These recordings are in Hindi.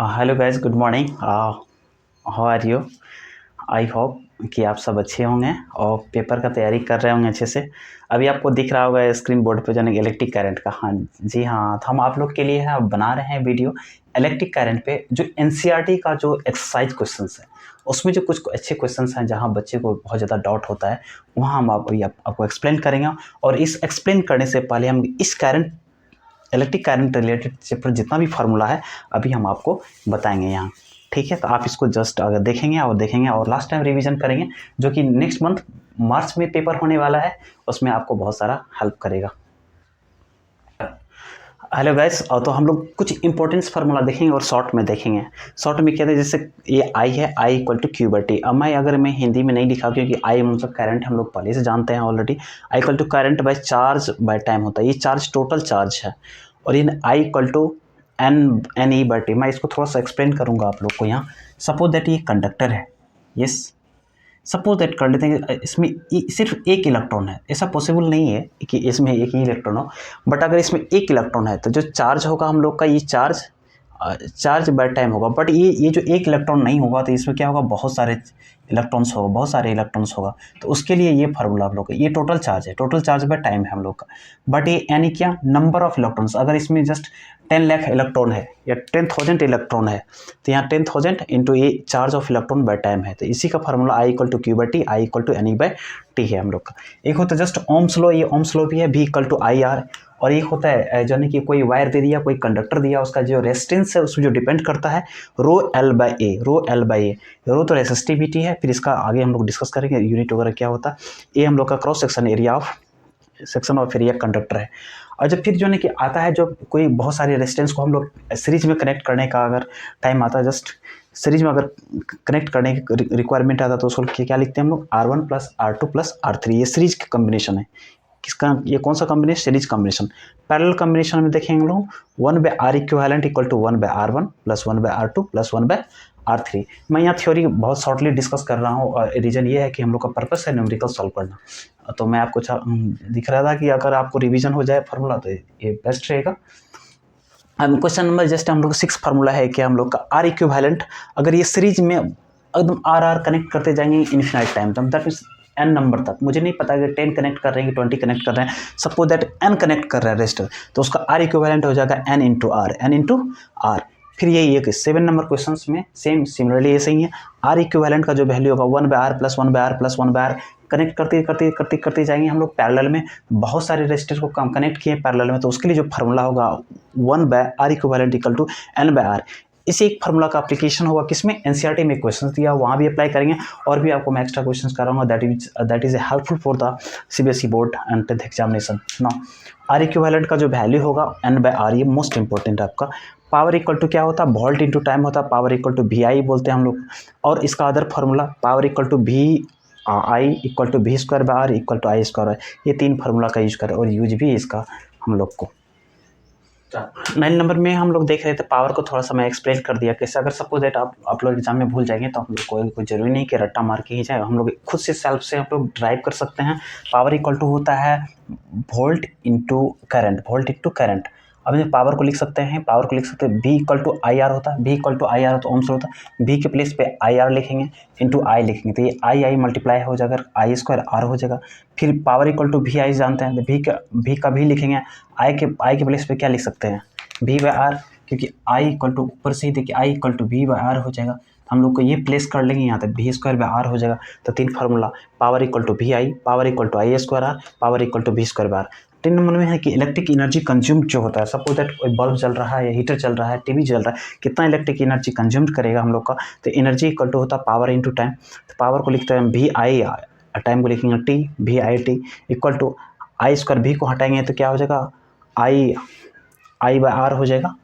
Hello guys, good morning. How are you? I hope कि आप सब अच्छे होंगे और पेपर का तैयारी कर रहे होंगे अच्छे से। अभी आपको दिख रहा होगा स्क्रीन बोर्ड पे जो है इलेक्ट्रिक करंट का। हाँ जी, हाँ, तो हम आप लोग के लिए है बना रहे हैं वीडियो इलेक्ट्रिक करंट पे, जो एनसीईआरटी का जो एक्सरसाइज क्वेश्चंस है उसमें जो कुछ अच्छे क्वेश्चंस हैं जहाँ बच्चे को बहुत ज़्यादा डाउट होता है, वहाँ हम आपको एक्सप्लेन करेंगे। और इस एक्सप्लेन करने से पहले हम इस current electric current related chapter जितना भी फार्मूला है अभी हम आपको बताएंगे यहाँ। ठीक है, तो आप इसको जस्ट अगर देखेंगे और लास्ट टाइम रिवीजन करेंगे, जो कि नेक्स्ट मंथ मार्च में पेपर होने वाला है, उसमें आपको बहुत सारा हेल्प करेगा। हेलो गाइस, तो हम लोग कुछ इंपॉर्टेंस फार्मूला देखेंगे और शॉर्ट में देखेंगे। शॉर्ट में क्या है, जैसे ये आई है, I equal to Q by T. अब मैं हिंदी में नहीं लिखा क्योंकि आई मतलब करंट हम लोग पहले से जानते हैं already. I equal to current by charge by time होता है। ये चार्ज टोटल चार्ज है और इन I equal to N E by T. मैं इसको थोड़ा सा एक्सप्लेन करूँगा आप लोग को यहाँ। सपोज दैट ये कंडक्टर है, यस, सपोज दैट कर लेते हैं इसमें सिर्फ एक इलेक्ट्रॉन है। ऐसा पॉसिबल नहीं है कि इसमें एक ही इलेक्ट्रॉन हो, बट अगर इसमें एक इलेक्ट्रॉन है तो जो चार्ज होगा हम लोग का, ये चार्ज बाय टाइम होगा। बट ये जो एक इलेक्ट्रॉन नहीं होगा तो इसमें क्या होगा, बहुत सारे इलेक्ट्रॉन्स होगा। तो उसके लिए ये फार्मूला आप लोग का, ये टोटल चार्ज है, टोटल चार्ज बाय टाइम है हम लोग का। बट ये यानी क्या, नंबर ऑफ इलेक्ट्रॉन्स। अगर इसमें जस्ट 10 लाख इलेक्ट्रॉन है या 10,000 इलेक्ट्रॉन है तो यहाँ 10,000 इंटू ये charge of electron by time है। तो इसी का formula I equal to Q by T, I equal to N E by T है हम लोग का। एक होता है जस्ट ओम्स लॉ, ये ओम्स लॉ भी है, भी इक्वल टू आई आर। और एक होता है यानी कि कोई वायर दे दिया, कोई कंडक्टर दिया, उसका जो रेजिस्टेंस है उसमें जो डिपेंड करता है रो एल बाई ए। रो तो रेसिस्टिविटी है, फिर इसका आगे हम लोग डिस्कस करेंगे यूनिट वगैरह क्या होता है। ये हम लोग का cross section area of area conductor है। और जब फिर जो है कि आता है, जो कोई बहुत सारे रेजिस्टेंस को हम लोग सीरीज में कनेक्ट करने का अगर टाइम आता है, जस्ट सीरीज में अगर कनेक्ट करने की रिक्वायरमेंट आता है तो उसको क्या लिखते हैं हम लोग, R1 plus R2 plus R3। ये सीरीज का कॉम्बिनेशन है। किसका, ये कौन सा combination, series combination. Parallel combination में देखेंगे हम लोग 1/R equivalent equal to 1/R1 plus 1/R2 plus 1/R3। मैं यहाँ थ्योरी बहुत शॉर्टली डिस्कस कर रहा हूँ। रीजन ये है कि हम लोग का पर्पस है न्यूमेरिकल सॉल्व करना। तो मैं आपको दिख रहा था कि अगर आपको रिवीजन हो जाए फार्मूला तो ये बेस्ट रहेगा। क्वेश्चन नंबर जस्ट हम लोग 6 फार्मूला है कि हम लोग का आर इक्विवेलेंट, अगर ये सीरीज में एकदम आर कनेक्ट करते जाएंगे इन्फिनाइट टाइम तक, दैट मीन्स एन नंबर तक। मुझे नहीं पता कि 10 कनेक्ट कर रहे हैं कि 20 कनेक्ट कर रहे हैं, सपोज दैट एन कनेक्ट कर रहा है रेजिस्टर, तो उसका आर इक्विवेलेंट हो जाएगा एन इंटू आर। फिर यही है कि 7 नंबर क्वेश्चन में सिमिलरली ऐसे ही है। आर इक्विवेलेंट का जो वैल्यू होगा 1/R plus 1/R plus 1/R। Connect करते जाएंगे हम लोग पैरेलल में, बहुत सारे रेजिस्टर को कनेक्ट किए पैरेलल में, तो उसके लिए जो फार्मूला होगा 1/R equivalent equal to n/R। इसी एक फार्मूला का एप्लीकेशन होगा किसमें, एनसीईआरटी में क्वेश्चन दिया, वहाँ भी अप्लाई करेंगे। और भी आपको मैं एक्स्ट्रा क्वेश्चन कराऊंगा, that is helpful for the CBSE board and 10th examination. Now R equivalent का जो वैल्यू होगा n/R, ये मोस्ट इंपॉर्टेंट है आपका। पावर इक्वल टू क्या होता है, वोल्ट इंटू टाइम होता है। पावर इक्वल टू VI बोलते हैं हम लोग। और इसका other formula power equal to VI equal to V² equal to I²। ये 3 फार्मूला का यूज करें और यूज भी इसका हम लोग को। 9 नंबर में हम लोग देख रहे थे पावर को, थोड़ा सा मैं एक्सप्लेन कर दिया कैसे। अगर सपोज दैट आप लोग एग्जाम में भूल जाएंगे तो हम लोग कोई जरूरी नहीं कि रट्टा मार के ही जाए, हम लोग खुद से सेल्फ से हम लोग ड्राइव कर सकते हैं। पावर इक्वल टू होता है वोल्ट इंटू करंट। अब ये पावर को लिख सकते हैं, V इक्वल टू IR होता है। V इक्वल टू IR तो ओम्स होता है, V के प्लेस पे IR लिखेंगे इंटू I लिखेंगे, तो ये I मल्टीप्लाई हो जाएगा, I² हो जाएगा। फिर पावर इक्वल टू VI जानते हैं, तो V का भी लिखेंगे, I के प्लेस पे क्या लिख सकते हैं, V/R, क्योंकि I इक्वल टू ऊपर से ही देखिए I इक्वल टू V/R हो जाएगा। हम लोग को ये प्लेस कर लेंगे यहाँ तक, V²/R हो जाएगा। तो 3 formula, power equal to VI, power equal to I²R, power equal to V²/R। 3 number में है कि इलेक्ट्रिक एनर्जी कंज्यूम्ड जो होता है, सपोज दैट कोई बल्ब जल रहा है या हीटर चल रहा है, टीवी चल रहा है, कितना इलेक्ट्रिक एनर्जी कंज्यूम्ड करेगा हम लोग का। तो एनर्जी इक्वल टू होता है पावर इंटू टाइम। तो पावर को लिखते हैं VI, टाइम को लिखेंगे T, VIT equal to I²। V को हटाएंगे तो क्या हो जाएगा, I/R हो जाएगा।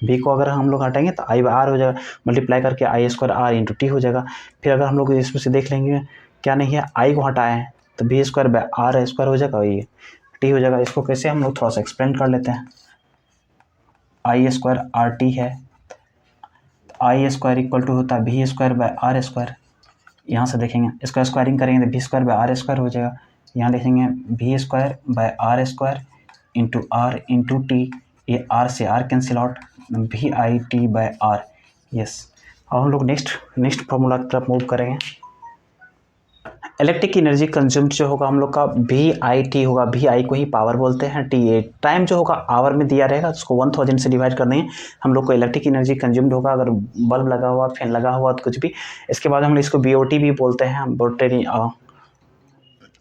V को अगर हम लोग हटाएंगे तो I/R हो जाएगा, मल्टीप्लाई करके I²R इंटू टी हो जाएगा। फिर अगर हम लोग इसमें से देख लेंगे क्या नहीं है, I को हटाए हैं तो V²/R² हो जाएगा, ये टी हो जाएगा। इसको कैसे हम लोग थोड़ा सा एक्सप्लेन कर लेते हैं। I²RT है, I² इक्वल टू होता है V²/R²। यहाँ से देखेंगे इसका स्क्वायरिंग करेंगे तो V²/R² हो जाएगा। यहाँ देखेंगे V²/R² into R into T, ये R से R cancel out, VIT/R। Yes. अब हम लोग नेक्स्ट फार्मूला की तरफ मूव करेंगे। इलेक्ट्रिक एनर्जी कंज्यूम्ड जो होगा हम लोग का VIT होगा, VI को ही पावर बोलते हैं, TA टाइम जो होगा आवर में दिया रहेगा, उसको 1000 से डिवाइड कर देंगे। हम लोग को इलेक्ट्रिक एनर्जी कंज्यूम्ड होगा अगर बल्ब लगा हुआ, फैन लगा हुआ तो कुछ भी। इसके बाद हम लोग इसको BOT भी बोलते हैं,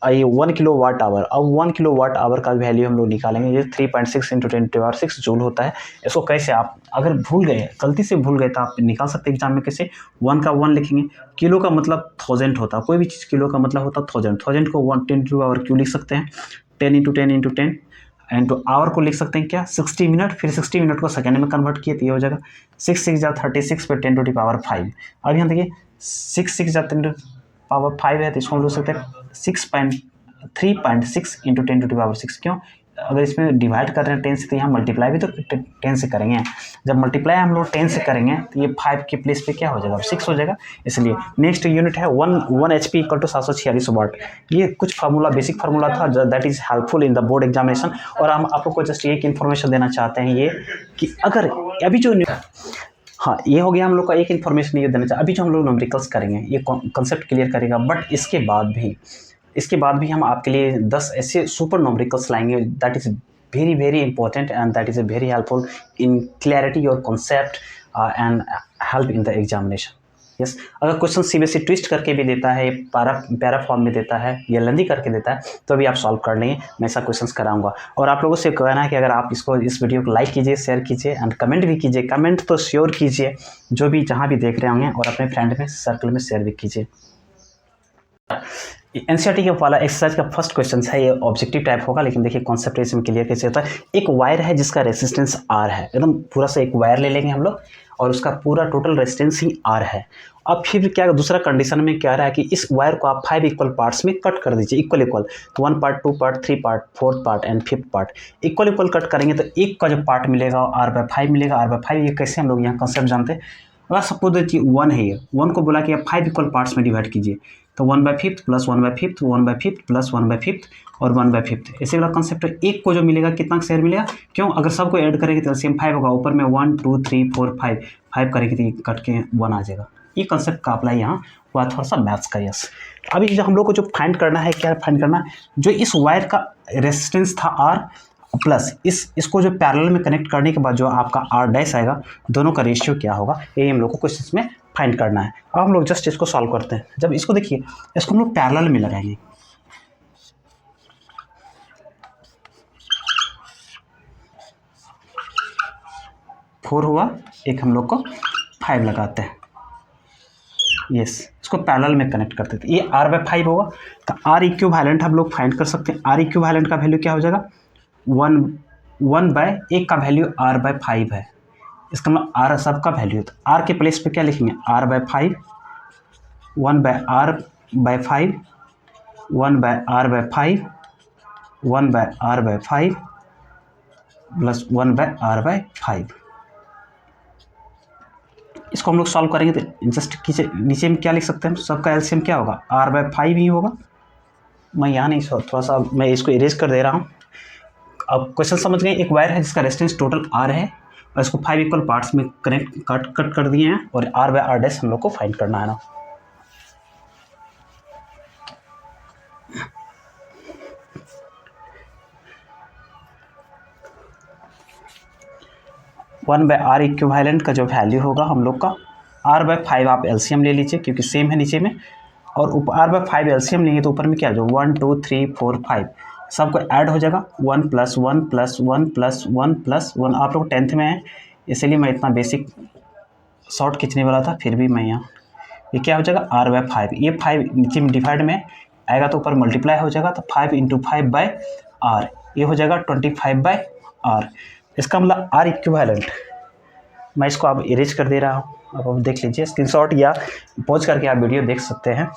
1 किलो वाट आवर। अब 1 किलो वाट आवर का वैल्यू हम लोग निकालेंगे, ये 3.6 × 10⁻6 जूल होता है। इसको कैसे आप अगर भूल गए, गलती से भूल गए तो आप निकाल सकते हैं एग्जाम में। कैसे? 1 का 1 लिखेंगे, किलो का मतलब 1000 होता है, कोई भी चीज़ किलो का मतलब होता है 1000 को 10⁻⁴ लिख सकते हैं, 10 × 10 × 10 इंटू आवर को लिख सकते हैं क्या 60 मिनट, फिर 60 मिनट को सेकेंड में कन्वर्ट किए तो ये हो जाएगा 6 6 जा 36 पे 10⁻⁵। अब यहाँ देखिए 6 6 जा 10⁻⁵ है तो इसको हम लोग सकते हैं 3.6 × 10⁻⁶। क्यों? अगर इसमें डिवाइड कर रहे हैं 10 से तो यहाँ मल्टीप्लाई भी तो 10 से करेंगे। जब मल्टीप्लाई हम लोग 10 से करेंगे तो ये 5 के प्लेस पे क्या हो जाएगा 6 हो जाएगा। इसलिए नेक्स्ट यूनिट है 1 HP = 746 वाट। ये कुछ फार्मूला बेसिक फार्मूला था that is helpful in the board examination. और हम आप लोग को जस्ट एक इन्फॉर्मेशन देना चाहते हैं ये कि अगर अभी जो हाँ ये हो गया हम लोग का एक इन्फॉर्मेशन ये देना चाहिए। अभी जो हम लोग न्यूमेरिकल्स करेंगे ये कॉन्सेप्ट क्लियर करेगा, बट इसके बाद भी हम आपके लिए 10 ऐसे सुपर न्यूमेरिकल्स लाएंगे that is very very important and that is very helpful in clarity your concept and help in the examination. Yes, अगर क्वेश्चन CBSE ट्विस्ट करके भी देता है, पैरा फॉर्म में देता है या लेंदी करके देता है तो भी आप सॉल्व कर लेंगे, मैं ऐसा क्वेश्चंस कराऊंगा। और आप लोगों से कहना है कि अगर आप इस वीडियो को लाइक कीजिए, शेयर कीजिए एंड कमेंट भी कीजिए। कमेंट तो श्योर कीजिए जो भी जहाँ भी देख रहे होंगे, और अपने फ्रेंड में सर्कल में शेयर भी कीजिए। NCERT के वाला एक्सरसाइज का फर्स्ट क्वेश्चन है, ये ऑब्जेक्टिव टाइप होगा, लेकिन देखिए कॉन्सेप्ट इसमें क्लियर कैसे होता है। एक वायर है जिसका रेसिस्टेंस R है, एकदम पूरा सा एक वायर ले लेंगे हम लोग और उसका पूरा टोटल रेजिस्टेंस ही R है। अब फिर क्या दूसरा कंडीशन में क्या रहा है कि इस वायर को आप 5 इक्वल पार्ट्स में कट कर दीजिए, इक्वल तो 1 part 2 part 3 part 4th part and 5th part equal cut करेंगे तो एक का जो पार्ट मिलेगा R/5 मिलेगा। R/5 ये कैसे हम लोग यहाँ कंसेप्ट जानते हैं। अगर सपोज दैट 1 है, ये 1 को बोला कि आप 5 इक्वल पार्ट्स में डिवाइड कीजिए तो 1/5 + 1/5 1/5 + 1/5 और 1/5 ऐसे वाला कंसेप्ट है। एक को जो मिलेगा कितना शेयर मिलेगा, क्यों अगर सबको ऐड करेंगे तो एलसीएम 5 होगा, ऊपर में 1 2 3 4 5 करेंगे तो कट के 1 आ जाएगा। ये कंसेप्ट का अप्लाई यहाँ हुआ थोड़ा सा मैथ्स का। यस, अभी जो हम लोग को जो फाइंड करना है, क्या फाइंड करना है, जो इस वायर का रेजिस्टेंस था R प्लस इसको जो पैरेलल में कनेक्ट करने के बाद जो आपका R' आएगा, दोनों का रेशियो क्या होगा, ये हम लोग को क्वेश्चन में फाइंड करना है। अब हम लोग जस्ट इसको सॉल्व करते हैं। जब इसको देखिए, इसको हम लोग पैरेलल में लगाएंगे, फोर हुआ, एक हम लोग को 5 लगाते हैं। यस, इसको पैरेलल में कनेक्ट करते थे, ये R/5 होगा तो R इक्विवेलेंट हम लोग फाइंड कर सकते हैं। R इक्विवेलेंट का वैल्यू क्या हो जाएगा 1/1 का वैल्यू R/5 है, इसका मतलब R सबका वैल्यू। तो R के प्लेस पे क्या लिखेंगे R/5, 1/R/5, 1/R/5, 1/R/5 plus 1/R/5। इसको हम लोग सॉल्व करेंगे तो जस्ट नीचे में क्या लिख सकते हैं, सबका एलसीएम क्या होगा R/5 ही होगा। मैं यहाँ नहीं, थोड़ा सा मैं इसको इरेज कर दे रहा हूँ। अब क्वेश्चन समझ गए, एक वायर है जिसका रेजिस्टेंस टोटल R है और इसको 5 इक्वल पार्ट्स में कट कर दिए हैं और R/R' हम लोग को फाइंड करना है ना। वन बाय R इक्विवेलेंट का जो वैल्यू होगा हम लोग का R/5, आप एलसीएम ले लीजिए क्योंकि सेम है नीचे में, और R/5 एलसीएम लेंगे तो ऊपर में क्या जो 1 2 3 4 5 सबको ऐड हो जाएगा 1 + 1 + 1 + 1 + 1। आप लोग 10th में हैं इसलिए मैं इतना बेसिक शॉर्ट खींचने वाला था, फिर भी मैं यहाँ ये क्या हो जाएगा R/5, ये 5 नीचे में डिवाइड में आएगा तो ऊपर मल्टीप्लाई हो जाएगा तो 5 × 5/R, ये हो जाएगा 25/R। इसका मतलब R इक्विवेलेंट, मैं इसको अब इरेज कर दे रहा हूँ, अब आप देख लीजिए स्क्रीनशॉट या पॉज करके आप वीडियो देख सकते हैं।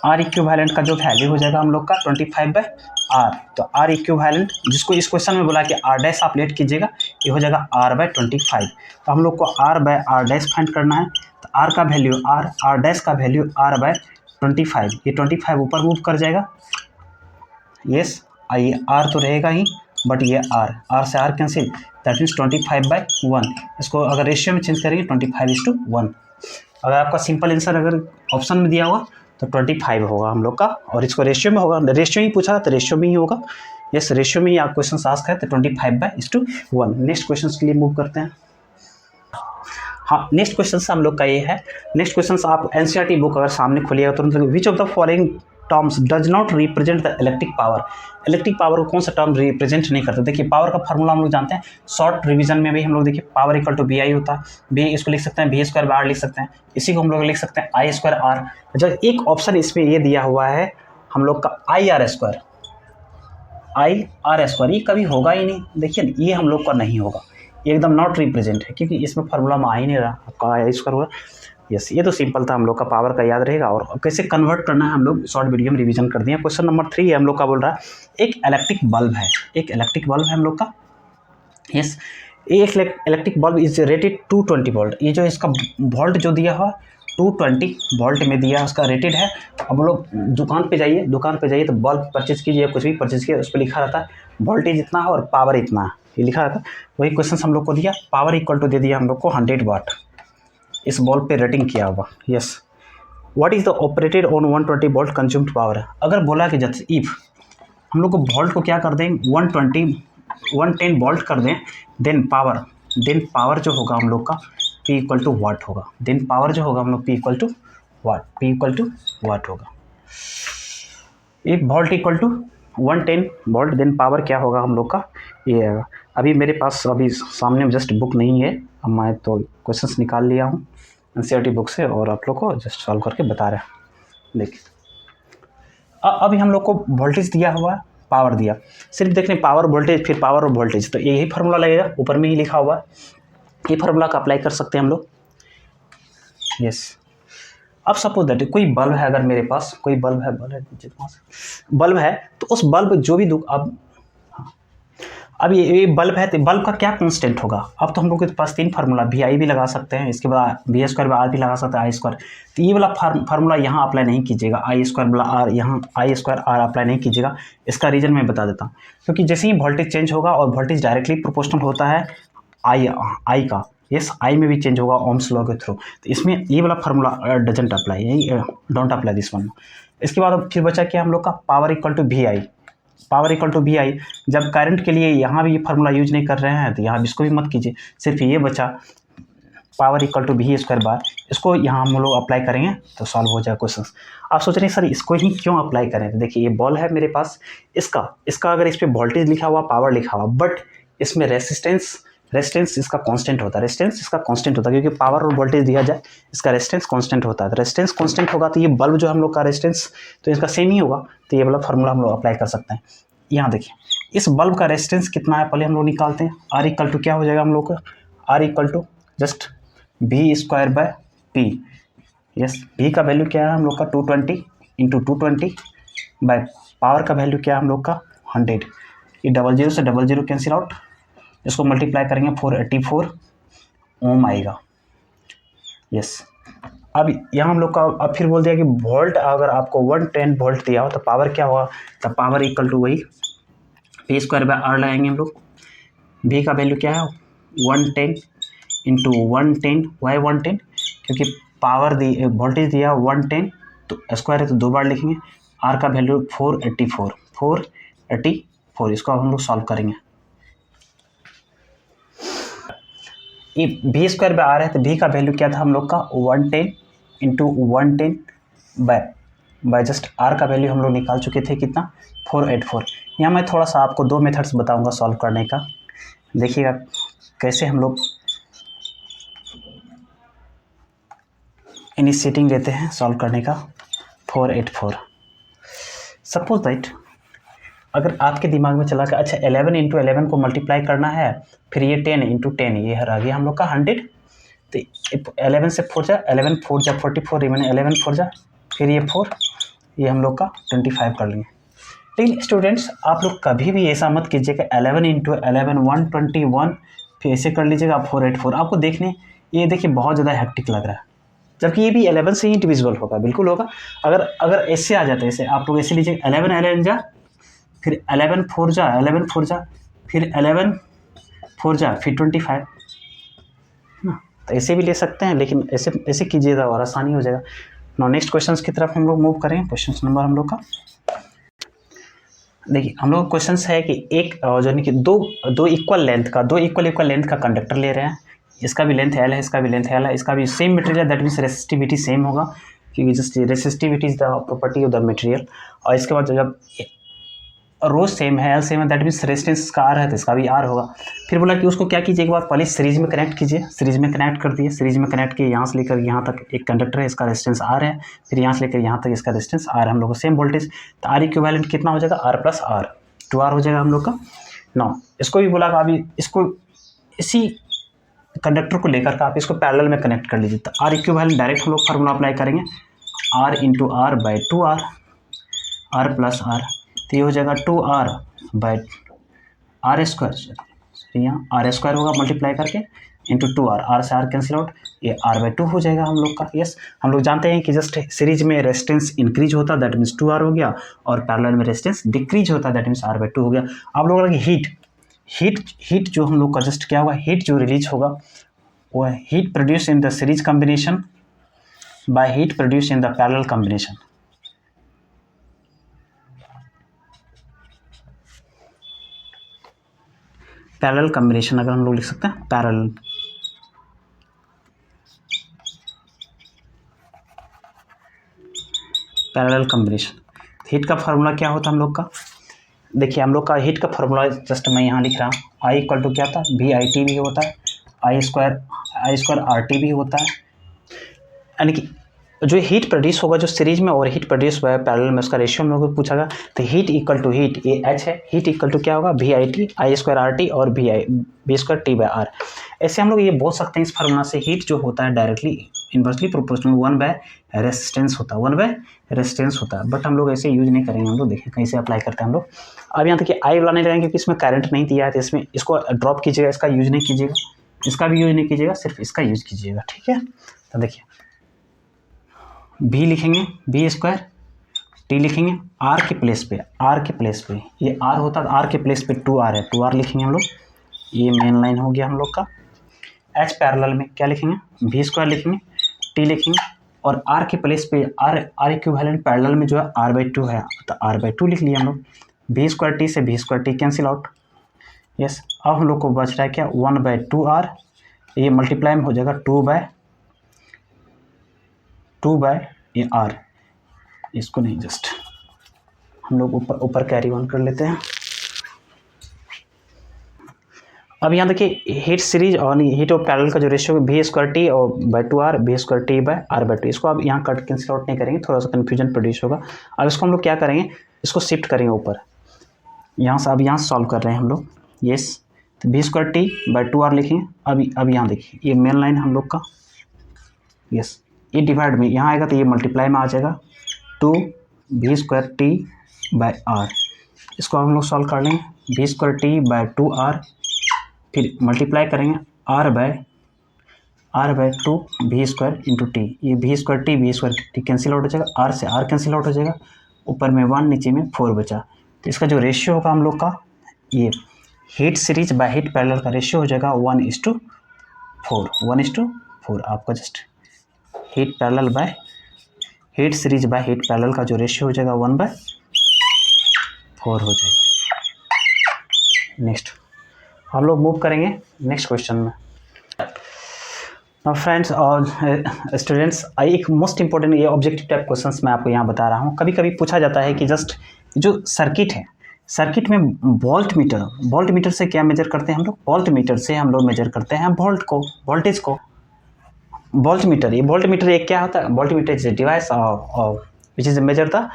R इक्विवेलेंट का जो वैल्यू हो जाएगा हम लोग का 25/R। तो R इक्विवेलेंट जिसको इस क्वेश्चन में बोला कि R' आप लेट कीजिएगा, ये हो जाएगा R/25। तो हम लोग को R/R' फाइंड करना है तो R का वैल्यू R का वैल्यू R/25, ये 25 ऊपर मूव कर जाएगा। यस, ये R तो रहेगा ही बट ये आर से आर कैंसिल, दैट मीन्स 25/1। इसको अगर रेशियो में चेंज करेंगे 25:1। अगर आपका सिंपल आंसर अगर ऑप्शन में दिया होगा तो 25 होगा हम लोग का, और इसको रेशियो में होगा, रेशियो ही पूछा तो रेशियो में ही होगा। यस, रेशियो में ही आप क्वेश्चन आस्क है तो 25/1। नेक्स्ट क्वेश्चन के लिए मूव करते हैं। हाँ, नेक्स्ट क्वेश्चन हम लोग का ये है। नेक्स्ट क्वेश्चन आप एनसीईआरटी बुक अगर सामने खोलिएगा तुरंत, which of the following terms does not represent the electric power. Electric power को कौन सा टर्म रिप्रेजेंट नहीं करता। देखिए पावर का फार्मूला हम लोग जानते हैं, शॉर्ट रिवीजन में भी हम लोग देखिए पावर इक्वल टू BI होता है। बी इसको लिख सकते हैं V²/R लिख सकते हैं, इसी को हम लोग लिख सकते हैं I²R। जब एक ऑप्शन इसमें ये दिया हुआ है हम लोग का IR², ये कभी होगा ही नहीं। देखिए ये हम लोग का नहीं होगा, ये एकदम नॉट रिप्रेजेंट है, क्योंकि इसमें फार्मूला में आ ही नहीं रहा आपका I² होगा। यस, ये तो सिंपल था, हम लोग का पावर का याद रहेगा। और कैसे कन्वर्ट करना है हम लोग शॉर्ट वीडियो में रिवीजन कर दिए। क्वेश्चन नंबर 3 हम लोग का बोल रहा है एक इलेक्ट्रिक बल्ब है, एक इलेक्ट्रिक बल्ब है हम लोग का। यस, एक electric bulb is rated 220 volt. ये जो इसका वोल्ट जो दिया हुआ 220 वोल्ट में दिया, उसका रेटेड है। अब हम लोग दुकान पे जाइए तो बल्ब परचेज कीजिए, कुछ भी परचेज कीजिए, उस पर लिखा रहता है वोल्टेज इतना है और पावर इतना है, ये लिखा रहता है। वही क्वेश्चन हम लोग को दिया, पावर इक्वल टू दे दिया हम लोग को 100 वाट, इस बल्ब पे रेटिंग किया हुआ। Yes, what is the operated on 120 volt consumed power. अगर बोला कि जैसे इफ हम लोग को वोल्ट को क्या कर दें 110 वोल्ट कर दें, देन पावर जो होगा हम लोग का P इक्वल टू वाट होगा। देन पावर जो होगा हम लोग P इक्वल टू वाट होगा। If volt equal to 110 volt, then power क्या होगा हम लोग का ये है। अभी मेरे पास अभी सामने में जस्ट बुक नहीं है, अब मैं तो क्वेश्चंस निकाल लिया हूँ एनसीईआरटी बुक से और आप लोग को जस्ट सॉल्व करके बता रहे हैं। देखिए अभी हम लोग को वोल्टेज दिया हुआ है, पावर दिया, सिर्फ देखने पावर वोल्टेज फिर पावर और वोल्टेज, तो यही फार्मूला लगेगा, ऊपर में ही लिखा हुआ है। ये फार्मूला का अप्लाई कर सकते हैं हम लोग। यस, अब सपोज दैट कोई बल्ब है, अगर मेरे पास कोई बल्ब है तो उस बल्ब जो भी अब ये बल्ब है तो बल्ब का क्या कांस्टेंट होगा। अब तो हम लोग के पास 3 फार्मूला, VI भी लगा सकते हैं, इसके बाद V²/R भी लगा सकते हैं, I²। तो ये वाला फार्मूला यहाँ अप्लाई नहीं कीजिएगा, I²/R यहाँ I²R अप्लाई नहीं कीजिएगा। इसका रीज़न मैं बता देता हूँ, क्योंकि जैसे ही वोल्टेज चेंज होगा और वोल्टेज डायरेक्टली प्रोपोर्शनल होता है I का, यस I में भी चेंज होगा ओम्स लॉ के थ्रू, तो इसमें ये वाला फार्मूला डजंट अप्लाई, यही डोंट अप्लाई दिस वन। इसके बाद फिर बचा क्या हम लोग का पावर इक्वल टू VI। जब करंट के लिए यहाँ भी ये फार्मूला यूज नहीं कर रहे हैं तो यहाँ इसको भी मत कीजिए, सिर्फ ये बचा पावर इक्वल टू V²/R। इसको यहाँ हम लोग अप्लाई करेंगे तो सॉल्व हो जाए क्वेश्चन। आप सोच रहे हैं सर इसको ही क्यों अप्लाई करें, तो देखिए ये बॉल है मेरे पास, इसका अगर इस पर वोल्टेज लिखा हुआ पावर लिखा हुआ, बट इसमें रेजिस्टेंस इसका कांस्टेंट होता है, क्योंकि पावर और वोल्टेज दिया जाए इसका रेजिस्टेंस कांस्टेंट होता है। तो रेजिस्टेंस कांस्टेंट होगा तो ये बल्ब जो हम लोग का रेजिस्टेंस तो इसका सेम ही होगा, तो ये वाला फार्मूला हम लोग अप्लाई कर सकते हैं। यहाँ देखिए इस बल्ब का रेजिस्टेंस कितना है पहले हम लोग निकालते हैं। R इक्वल टू क्या हो जाएगा हम लोग का, R equal to just V²/P। Yes, V का वैल्यू क्या है हम लोग का 220 × 220 बाय पावर का वैल्यू क्या है हम लोग का 100। ये 00 से 00 कैंसिल आउट, इसको मल्टीप्लाई करेंगे 484 ओम आएगा। यस, अब यहाँ हम लोग का अब फिर बोल दिया कि वोल्ट अगर आपको 110 वोल्ट दिया हो तो पावर क्या होगा, तो पावर इक्वल टू वही P²/R लगाएंगे हम लोग। V का वैल्यू क्या है 110 × 110, वाई 110 क्योंकि पावर दी वोल्टेज दिया 110 तो स्क्वायर है तो 2 बार लिखेंगे। R का वैल्यू 484, इसको हम लोग सॉल्व करेंगे। ये V²/R है तो V का वैल्यू क्या था हम लोग का 110 × 110 बाय जस्ट R का वैल्यू हम लोग निकाल चुके थे कितना 484। यहाँ मैं थोड़ा सा आपको 2 मेथड्स बताऊंगा सॉल्व करने का, देखिएगा कैसे हम लोग इनिशिएटिंग लेते हैं सॉल्व करने का। 484 सपोज दैट अगर आपके दिमाग में चला कि अच्छा 11 × 11 को मल्टीप्लाई करना है, फिर ये 10 × 10 ये आ गया हम लोग का 100, तो 11 से 4 जा 11 4 जा 44 रिमेन 11 4 जा फिर ये 4, ये हम लोग का 25 कर लेंगे। लेकिन स्टूडेंट्स आप लोग कभी भी ऐसा मत कीजिएगा 11 × 11 121 फिर ऐसे कर लीजिएगा 484। आपको देखने ये देखिए बहुत ज़्यादा हेक्टिक लग रहा है, जबकि ये भी 11 से ही डिविजिबल होगा, बिल्कुल होगा। अगर ऐसे आ जाता है, ऐसे आप लोग ऐसे लीजिए 11 11 जा फिर 11 4 जा 11 4 जा फिर 11 4 जा फिर 25 ना, तो ऐसे भी ले सकते हैं, लेकिन ऐसे ऐसे कीजिएगा और आसानी हो जाएगा। नाउ नेक्स्ट क्वेश्चन की तरफ हम लोग मूव करें। क्वेश्चन नंबर हम लोग का देखिए, हम लोग क्वेश्चन है कि एक जो कि दो इक्वल लेंथ का कंडक्टर ले रहे हैं। इसका भी लेंथ एल है, इसका भी लेंथ एल है, इसका भी same material, that means resistivity same होगा, क्योंकि just resistivity is the property of the material. और इसके बाद जब रो सेम है, एल सेम है, दैट मीन्स रेजिस्टेंस का आर है तो इसका भी आर होगा। फिर बोला कि उसको क्या कीजिए, एक बार पहले सीरीज में कनेक्ट कीजिए। सीरीज में कनेक्ट कर दिए, सीरीज में कनेक्ट किए, यहाँ से लेकर यहाँ तक एक कंडक्टर है, इसका रेजिस्टेंस आर है, फिर यहाँ से लेकर यहाँ तक इसका रेजिस्टेंस आर है। हम लोग को सेम वोल्टेज, तो आर इक्विवेलेंट कितना हो जाएगा, आर प्लस आर, 2R हो जाएगा हम लोग का। नाउ इसको भी बोला अभी इसको इसी कंडक्टर को लेकर के आप इसको पैरेलल में कनेक्ट कर लीजिए। तो आर इक्विवेलेंट डायरेक्ट हम लोग फार्मूला अप्लाई करेंगे, R into R by 2R, R plus R, तो ये हो जाएगा 2R बाई आर स्क्वायर, यहाँ आर स्क्वायर होगा मल्टीप्लाई करके इंटू 2R, आर से आर कैंसिल आउट, ये आर बाई 2 हो जाएगा हम लोग का। यस, हम लोग जानते हैं कि जस्ट सीरीज में रेजिस्टेंस इंक्रीज होता है, दैट मीन्स 2R हो गया, और पैरेलल में रेजिस्टेंस डिक्रीज होता है, दैट मीन्स आर बाई 2 हो गया। आप लोगों की हीट जो हम लोग का जस्ट क्या होगा, हीट जो रिलीज होगा वो है heat produce in the series combination by heat produce in the parallel combination. Parallel combination अगर हम लोग लिख सकते हैं, पैरेलल कॉम्बिनेशन। हीट का फार्मूला क्या होता है हम लोग का, देखिए हम लोग का हीट का फार्मूला जस्ट मैं यहाँ लिख रहा हूँ, आई इक्वल टू क्या था, वी आई टी भी होता है, आई स्क्वायर आर टी भी होता है। यानी कि जो हीट प्रोड्यूस होगा जो सीरीज में और हीट प्रोड्यूस हुआ है पैरेलल में, उसका रेशियो हम लोग को पूछा गया। तो हीट इक्वल टू हीट, ये एच है, हीट इक्वल टू क्या होगा, V I T, I square R T और B square T by R. ऐसे हम लोग ये बोल सकते हैं इस फार्मूला से, हीट जो होता है directly inversely proportional 1 by resistance होता है, 1 बाय रेजिस्टेंस होता है। बट हम लोग ऐसे यूज नहीं करेंगे, हम लोग देखिए कहीं से अप्लाई करते हैं हम लोग। अब यहाँ तक आई वाला नहीं लगाएंगे क्योंकि इसमें करंट नहीं दिया है, तो इसमें इसको ड्रॉप कीजिएगा, इसका यूज नहीं कीजिएगा, इसका भी यूज नहीं कीजिएगा, सिर्फ इसका यूज कीजिएगा, ठीक है। तो देखिए भी लिखेंगे, बी स्क्वायर, टी लिखेंगे आर के प्लेस पे, ये आर होता है, आर के प्लेस पे 2R है, 2R लिखेंगे हम लोग, ये मेन लाइन हो गया हम लोग का। एच पैरेलल में क्या लिखेंगे, भी स्क्वायर लिखेंगे, टी लिखेंगे, और आर के प्लेस पे आर इक्विवेलेंट पैरेलल में जो है आर बाई 2 है, तो आर बाई 2 लिख लिया हम लोग। भी स्क्वायर टी से भी square T cancel out. Yes, अब हम लोग को बच रहा है क्या, 1 बाई 2R, ये मल्टीप्लाई में हो जाएगा 2 बाय ये आर, इसको नहीं जस्ट हम लोग ऊपर कैरी ऑन कर लेते हैं। अब यहाँ देखिए हीट सीरीज और हीट और पैरेलल का जो रेशियो है भी स्क्वायर टी और by 2R, B square T by R by 2, इसको अब यहाँ कट कैंसिल आउट नहीं करेंगे, थोड़ा सा कन्फ्यूजन प्रोड्यूस होगा। अब इसको हम लोग क्या करेंगे, इसको शिफ्ट करेंगे ऊपर, यहाँ से अब यहाँ सॉल्व कर रहे हैं हम लोग। यस, तो B square T by 2R लिखेंगे। अब यहाँ देखिए ये मेन लाइन हम लोग का, यस, ये डिवाइड में यहाँ आएगा तो ये मल्टीप्लाई में आ जाएगा 2 B square T by R. इसको हम लोग सॉल्व कर लेंगे, B square T by 2R, फिर मल्टीप्लाई करेंगे R by 2 B square into T, ये B square T cancel out हो जाएगा, आर से आर कैंसिल आउट हो जाएगा, ऊपर में 1 नीचे में 4 बचा। तो इसका जो रेशियो होगा हम लोग का, ये heat series by heat parallel का रेशियो हो जाएगा 1:4 आपका just heat parallel by heat series by heat parallel का जो रेशियो हो जाएगा 1/4 हो जाएगा। नेक्स्ट हम लोग मूव करेंगे नेक्स्ट क्वेश्चन में। फ्रेंड्स और स्टूडेंट्स, एक मोस्ट इंपॉर्टेंट ये ऑब्जेक्टिव टाइप क्वेश्चंस मैं आपको यहाँ बता रहा हूँ। कभी कभी पूछा जाता है कि जस्ट जो सर्किट है, सर्किट में वोल्ट मीटर से क्या मेजर करते हैं हम लोग, वोल्ट मीटर से हम लोग मेजर करते हैं वोल्टेज को। वोल्ट मीटर ये क्या होता है, volt meter is a device which is measure the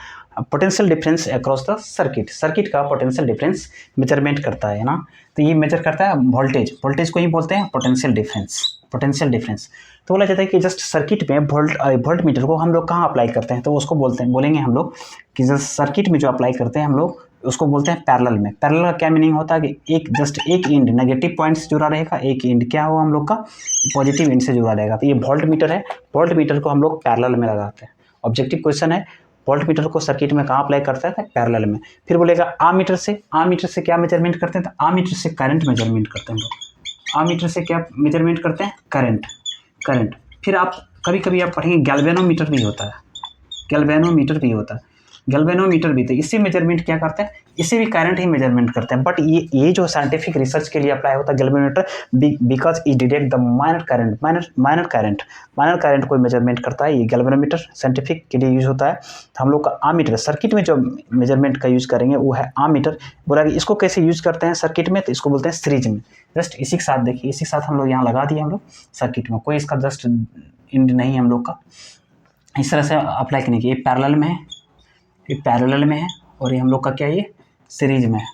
potential difference across the circuit का पोटेंशियल डिफरेंस मेजरमेंट करता है ना। तो ये मेजर करता है वोल्टेज को ही बोलते हैं पोटेंशियल डिफरेंस। तो बोला जाता है कि जस्ट सर्किट में वोल्ट मीटर को हम लोग कहाँ अप्लाई करते हैं, तो उसको बोलेंगे हम लोग कि जस्ट सर्किट में जो अप्लाई करते हैं हम लोग उसको बोलते हैं पैरेलल में। पैरेलल का क्या मीनिंग होता है कि एक एंड नेगेटिव पॉइंट से जुड़ा रहेगा, एक एंड क्या होगा हम लोग का पॉजिटिव एंड से जुड़ा रहेगा। तो ये वोल्ट मीटर है, वोल्ट मीटर को हम लोग पैरेलल में लगाते हैं। ऑब्जेक्टिव क्वेश्चन है, वोल्ट मीटर को सर्किट में कहाँ अप्लाई करता है, पैरेलल में। फिर बोलेगा आमीटर से क्या मेजरमेंट करते हैं, तो आमीटर से करंट मेजरमेंट करते हैं हम लोग। आमीटर से क्या मेजरमेंट करते हैं, करंट। फिर आप कभी कभी आप पढ़ेंगे गैल्वेनोमीटर भी होता है, गैल्वेनोमीटर भी, तो इससे मेजरमेंट क्या करते हैं, इससे भी करंट ही मेजरमेंट करते हैं। बट ये जो साइंटिफिक रिसर्च के लिए अप्लाई होता है galvanometer, because it detect the minor current को मेजरमेंट करता है। ये गैल्वेनोमीटर साइंटिफिक के लिए यूज होता है। तो हम लोग का आमीटर सर्किट में जो मेजरमेंट का यूज करेंगे वो है आमीटर। बोला कि इसको कैसे यूज करते हैं सर्किट में, तो इसको बोलते हैं सीरीज में। जस्ट इसी के साथ देखिए, इसी के साथ हम लोग यहाँ लगा दिए हम लोग सर्किट में, कोई इसका जस्ट इंड नहीं है हम लोग का। इस तरह से अप्लाई करने की, ये पैरेलल में है और ये हम लोग का क्या है, ये सीरीज में है।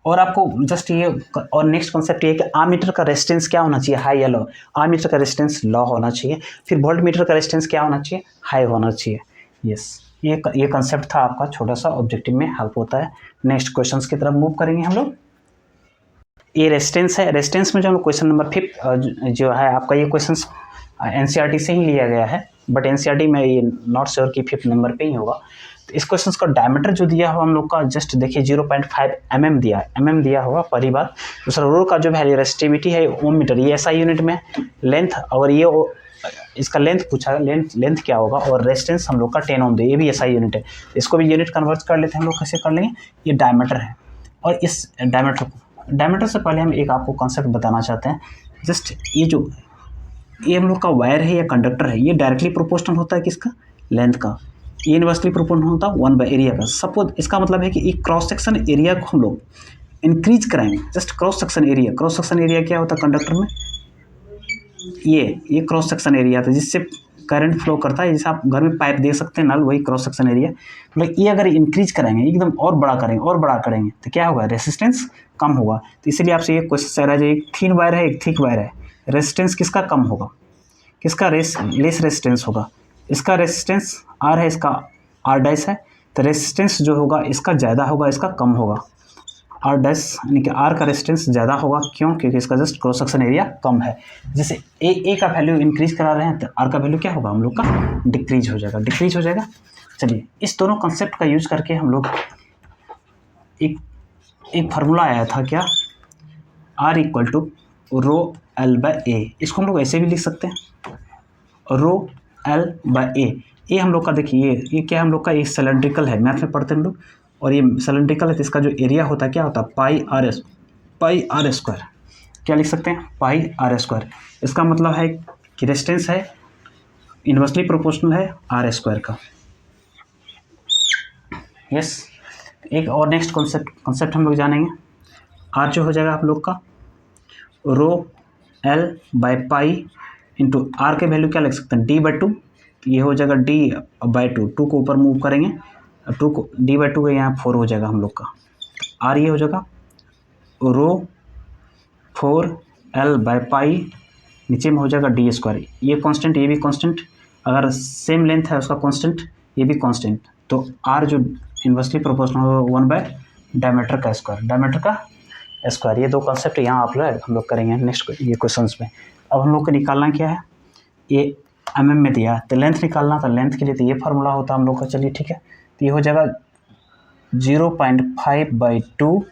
और आपको जस्ट ये और नेक्स्ट कॉन्सेप्ट ये है कि आमीटर का रेजिस्टेंस क्या होना चाहिए, हाई या लो। आमीटर का रेजिस्टेंस लो होना चाहिए। फिर वोल्ट मीटर का रेजिस्टेंस क्या होना चाहिए, हाई होना चाहिए। यस, ये कंसेप्ट था आपका, छोटा सा ऑब्जेक्टिव में हेल्प होता है। नेक्स्ट क्वेश्चंस की तरफ मूव करेंगे हम लोग। ये रेजिस्टेंस है, रेजिस्टेंस में जो हम क्वेश्चन नंबर 5 जो है आपका, ये क्वेश्चन एनसीईआरटी से ही लिया गया है, बट एनसीईआरटी में ये नॉट श्योर कि 5th नंबर पे ही होगा। तो इस क्वेश्चन का डायमीटर जो दिया हुआ हम लोग का, जस्ट देखिए 0.5 mm दिया होगा पहली बात। दूसरा रो का जो वैल्यू रेजिस्टिविटी है ओम मीटर, ये ऐसा यूनिट में लेंथ, और ये इसका लेंथ पूछा, लेंथ क्या होगा, और रेजिस्टेंस हम लोग का 10 ओम, ये भी ऐसा यूनिट है। इसको भी यूनिट कन्वर्ट कर लेते हैं हम लोग, कैसे कर लेंगे, ये डायमीटर है। और इस डायमीटर से पहले हम एक आपको कॉन्सेप्ट बताना चाहते हैं। जस्ट ये हम लोग का वायर है या कंडक्टर है, ये डायरेक्टली प्रोपोर्शनल होता है किसका, लेंथ का। ये इनवर्सली प्रोपोर्शनल होता है 1 बाय एरिया का। सपोज इसका मतलब है कि एक क्रॉस सेक्शन एरिया को हम लोग इंक्रीज कराएंगे। जस्ट क्रॉस सेक्शन एरिया क्या होता है कंडक्टर में, ये क्रॉस सेक्शन एरिया था जिससे करंट फ्लो करता है। जैसे आप घर में पाइप देख सकते हैं नल, वही क्रॉस सेक्शन एरिया। मतलब ये अगर इंक्रीज कराएंगे एकदम और बड़ा करेंगे तो क्या होगा, रेसिस्टेंस कम होगा। तो इसलिए आपसे ये क्वेश्चन आ रहा है, एक थिन वायर है, एक थिक वायर है, रेसिस्टेंस किसका कम होगा, किसका लेस रेसिस्टेंस होगा। इसका रेसिस्टेंस आर है, इसका आर डैश है, तो रेसिस्टेंस जो होगा इसका ज़्यादा होगा, इसका कम होगा। आर डैश यानी कि आर का रेजिस्टेंस ज़्यादा होगा, क्यों, क्योंकि इसका जस्ट क्रॉस सेक्शन एरिया कम है। जैसे ए का वैल्यू इंक्रीज करा रहे हैं तो आर का वैल्यू क्या होगा, हम लोग का डिक्रीज हो जाएगा। चलिए, इस दोनों कॉन्सेप्ट का यूज करके हम लोग एक फार्मूला आया था, क्या, R equal to rho L by A. इसको हम लोग ऐसे भी लिख सकते हैं, रो एल बाय ए हम लोग का, देखिए ये क्या हम लोग का, ये सिलेंड्रिकल है, मैथ में पढ़ते हैं हम लोग, और ये सिलेंड्रिकल है तो इसका जो एरिया होता है क्या होता है, पाई आर स्क्वायर। क्या लिख सकते हैं, पाई आर स्क्वायर। इसका मतलब है कि रेजिस्टेंस है इनवर्सली प्रोपोर्शनल है आर स्क्वायर का। यस, एक और नेक्स्ट कॉन्सेप्ट हम लोग जानेंगे। आर जो हो जाएगा आप लोग का rho L by pi into R के वैल्यू क्या लिख सकते हैं, d/2। ये हो जाएगा d/2, 2 को ऊपर मूव करेंगे, 2 को d/2 के यहाँ 4 हो जाएगा हम लोग का। आर ये हो जाएगा रो 4l बाय पाई, नीचे में हो जाएगा d²। ये कांस्टेंट, ये भी कांस्टेंट, अगर सेम लेंथ है उसका कांस्टेंट, ये भी कांस्टेंट। तो आर जो इन्वर्सली प्रोपोर्शनल होगा 1 बाय डायमीटर का स्क्वायर। ये दो कॉन्सेप्ट यहाँ आप हम लोग करेंगे नेक्स्ट ये क्वेश्चंस में। अब हम लोग को निकालना क्या है, ये mm में दिया तो लेंथ निकालना था, लेंथ के लिए तो ये फार्मूला होता है हम लोग का। चलिए ठीक है, तो ये हो जाएगा 0.5/2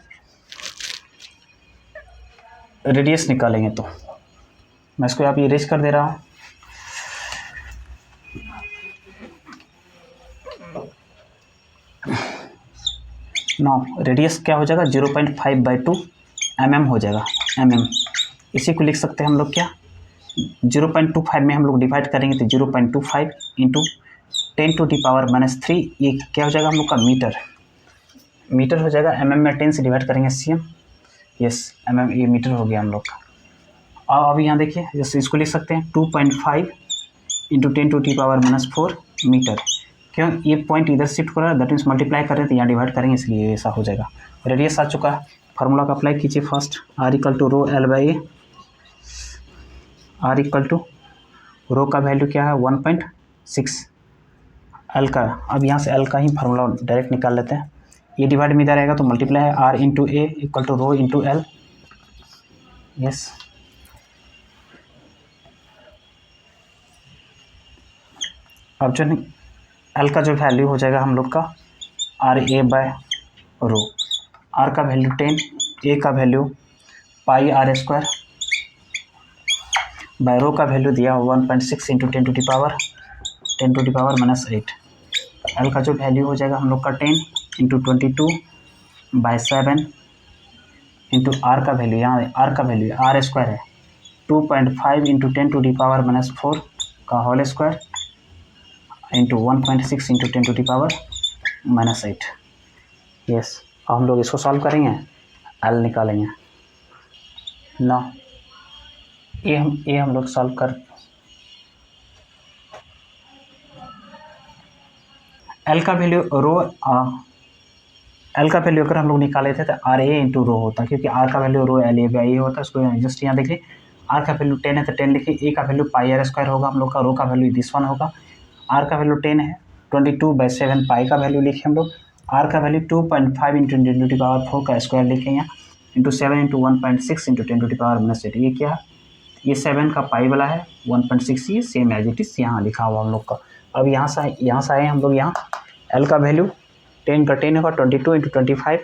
रेडियस निकालेंगे। तो मैं इसको यहाँ पे इरेज कर दे रहा हूँ। रेडियस क्या हो जाएगा, 0.5/2 mm हो जाएगा, mm। इसी को लिख सकते हैं हम लोग क्या, 0.25 में हम लोग डिवाइड करेंगे तो 0.25 इंटू 10⁻⁻3, ये क्या हो जाएगा हम लोग का, मीटर हो जाएगा। mm में 10 से डिवाइड करेंगे cm। यस, mm ये मीटर हो गया हम लोग का। अब यहाँ देखिए, जैसे इसको लिख सकते हैं 2.5 इंटू 10⁻⁻4 मीटर। क्यों, ये पॉइंट इधर शिफ्ट कर रहा है, दैट मीन्स मल्टीप्लाई कर रहे हैं तो यहाँ डिवाइड करेंगे, इसलिए ऐसा हो जाएगा। रेडियस आ चुका है, फार्मूला का अप्लाई कीजिए first, R equal to rho L by A. R equal to rho का वैल्यू क्या है 1.6, एल का, अब यहाँ से एल का ही फार्मूला डायरेक्ट निकाल लेते हैं। ये डिवाइड में इधर आएगा तो मल्टीप्लाई है, R into A equal to rho into L. Yes, अब जो एल का जो वैल्यू हो जाएगा हम लोग का R A by rho, R का वैल्यू 10, ए का value pi R square by rho का वैल्यू दिया 1.6 into 10 to the power minus 8। L का जो वैल्यू हो जाएगा हम लोग का 10 इंटू 22/7 इंटू आर का वैल्यू, यहाँ आर का वैल्यू आर स्क्वायर है 2.5 into 10 to the power minus 4 का whole square into 1.6 into 10 to the power minus 8। Yes, हम लोग इसको सॉल्व करेंगे, एल निकालेंगे ना, ये हम लोग सॉल्व कर एल का वैल्यू रो, एल का वैल्यू अगर हम लोग निकाले थे तो आर ए इंटू रो होता, क्योंकि आर का value rho L A by A होता है। उसको जस्ट यहाँ देखिए, आर का वैल्यू 10 है तो 10 लिखिए, ए का वैल्यू पाई आर स्क्वायर होगा हम लोग का, रो का वैल्यू दिस वन होगा, आर का वैल्यू 10 है 22/7 पाई का वैल्यू लिखे हम लोग, आर का value 2.5 into 10 to the power 4 का स्क्वायर लिखें यहाँ into 7 into 1.6 into 10 to the power minus 8। ये क्या है, ये 7 का पाई वाला है, 1.6 ये सेम एज इट इज यहाँ लिखा हुआ हम लोग का। अब यहाँ से आए हम लोग, यहाँ एल का वैल्यू 10 का 10 होगा 22 इंटू 25।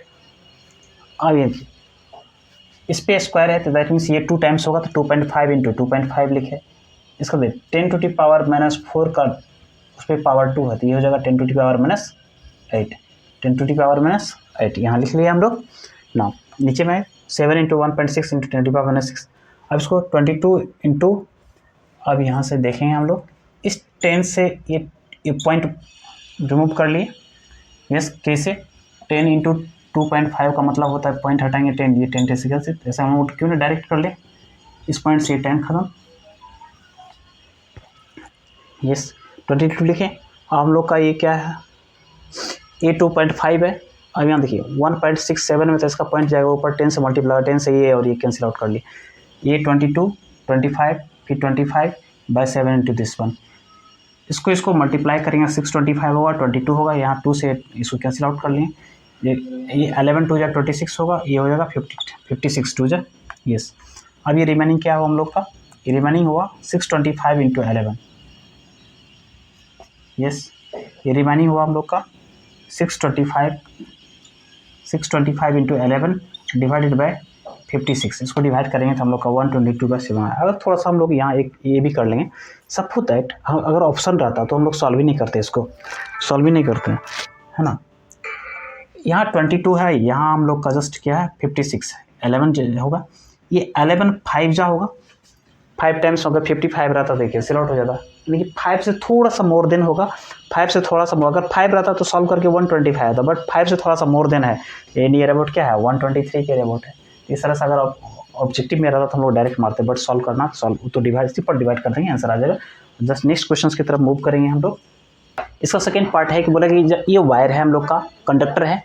अब ये इस पे स्क्वायर है तो दैट मीन्स ये 2 टाइम्स होगा तो 2.5 इंटू 2.5 लिखे। इसका देख 10 टू द पावर माइनस 4 का उस पर पावर 2 है तो ये हो जाएगा 10 to the power minus 8, 10 to the power minus 8 यहाँ लिख लिया हम लोग ना। नीचे में 7 into 1.6 into 10 to the power minus 6। अब इसको 22 इंटू, अब यहाँ से देखेंगे हम लोग इस 10 से ये पॉइंट रिमूव कर लिए, यस कैसे 10 इंटू 2.5 का मतलब होता है पॉइंट हटाएंगे 10, ये 10 डेसिकल से, ऐसा हम क्यों ना डायरेक्ट कर ले, इस पॉइंट से 10 खत्म, यस 22 लिखें। अब हम लोग का ये क्या है, ये 2.5 है। अब यहाँ देखिए 1.67 में तो इसका पॉइंट जाएगा ऊपर, 10 से मल्टीप्लाई 10 से ये और ये कैंसिल आउट कर लिए, ये 22 25 फिर 25/7 इंटू दिस वन, इसको मल्टीप्लाई करेंगे 625 होगा 22 होगा, यहाँ 2 से इसको कैंसिल आउट कर लिए, ये 11 2 जा 26 होगा, ये हो जाएगा 56 2 जा, यस। अब ये रिमेनिंग क्या हुआ हम लोग का, ये रिमेनिंग हुआ 625 इंटू 11, यस ये रिमेनिंग हुआ हम लोग का 625 इंटू 11 डिवाइडेड बाय 56, इसको डिवाइड करेंगे तो हम लोग का 122/7 है। अगर थोड़ा सा हम लोग यहाँ एक ये भी कर लेंगे, सपोज दैट अगर ऑप्शन रहता तो हम लोग सॉल्व ही नहीं करते, इसको सॉल्व ही नहीं करते है ना। यहाँ 22 है, यहाँ हम लोग का जस्ट क्या है 56 है, 11 होगा, ये 11 5 जा होगा, 5 टाइम्स होगा 55 रहता देखिए सिल आउट हो जाता, लेकिन 5 से थोड़ा सा मोर देन होगा, 5 से थोड़ा सा अगर 5 रहता तो सॉल्व करके 125 आता, बट 5 से थोड़ा सा मोर देन है, ये नियर अबाउट क्या है 123 के अबाउट है। इस तरह से अगर ऑब्जेक्टिव में रहता तो हम लोग डायरेक्ट मारते, बट सॉल्व करना तो डिवाइड इसी पर डिवाइड कर देंगे, आंसर आ जाएगा। जस्ट नेक्स्ट क्वेश्चन की तरफ मूव करेंगे हम लोग। इसका सेकेंड पार्ट है कि बोला कि जब ये वायर है हम लोग का, कंडक्टर है,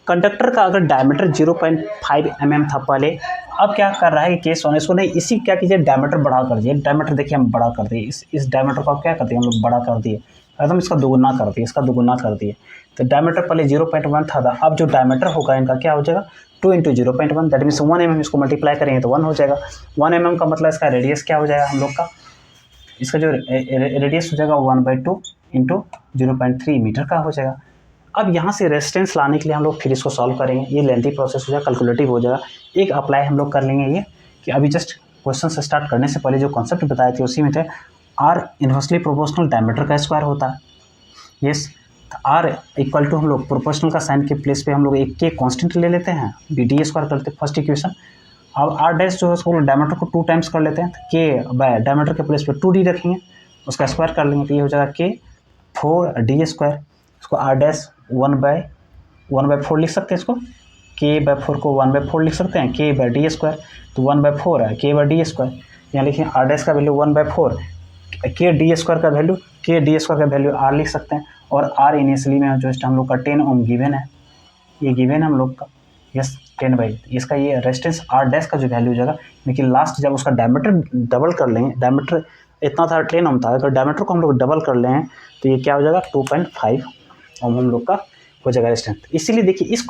कंडक्टर का अगर डायमीटर 0.5 mm था पहले, अब क्या कर रहा है कि केस होने इसको नहीं, इसी क्या कीजिए डायमीटर बढ़ा कर दिए, डायमीटर देखिए हम बड़ा कर दिए, इस डायमीटर को क्या करते हैं हम लोग बड़ा कर दिए, एकदम इसका दोगुना कर दिए, इसका दोगुना कर दिए। तो डायमीटर पहले 0.1 था, अब जो डायमीटर होगा इनका क्या हो जाएगा 2 इंटू 0.1, दैट मीन्स 1 mm, इसको मल्टीप्लाई करेंगे तो 1 हो जाएगा। 1 mm का मतलब इसका रेडियस क्या हो जाएगा हम लोग का, इसका जो रेडियस हो जाएगा 1/2 इंटू 0.3 मीटर का हो जाएगा। अब यहाँ से रेजिस्टेंस लाने के लिए हम लोग फिर इसको सॉल्व करेंगे, ये लेंथी प्रोसेस हो जाएगा, कैलकुलेटिव हो जाएगा। एक अप्लाई हम लोग कर लेंगे ये कि अभी जस्ट क्वेश्चन से स्टार्ट करने से पहले जो कॉन्सेप्ट बताए थे उसी में थे, आर इन्वर्सली प्रोपोर्शनल डायमीटर का स्क्वायर होता है, यस। आर इक्वल टू हम लोग प्रोपोर्शनल का साइन के प्लेस पे हम लोग एक के कॉन्स्टेंट ले लेते हैं, बी डी स्क्वायर करते हैं फर्स्ट इक्वेशन। अब आर डैश जो है उसको डायमीटर को 2 टाइम्स कर लेते हैं, तो के बाय डायमीटर के प्लेस पे 2d रखेंगे, उसका स्क्वायर कर लेंगे तो ये हो जाएगा के 4d स्क्वायर। इसको आर डैश 1/4 लिख सकते हैं, इसको k/4 को 1/4 लिख सकते हैं, k/d स्क्वायर, तो 1/4 है k/d स्क्वायर। यहाँ लिखिए आर डैश का वैल्यू 1/4, k/d स्क्वायर का वैल्यू का वैल्यू r लिख सकते हैं, और r इनिशियली में जो हम लोग का 10 ओम गिवन है, ये गिवन है हम लोग का, यस 10/, इसका ये रेजिस्टेंस आर डैश का जो वैल्यू हो जाएगा, लेकिन लास्ट जब उसका डायमीटर डबल कर लेंगे, डायमीटर इतना था 10 ओम था, अगर डायमीटर को हम लोग डबल कर लें तो ये क्या हो जाएगा 2.5 ओम हम लोग का हो जाएगा रेजिस्टेंस। इसीलिए देखिए इस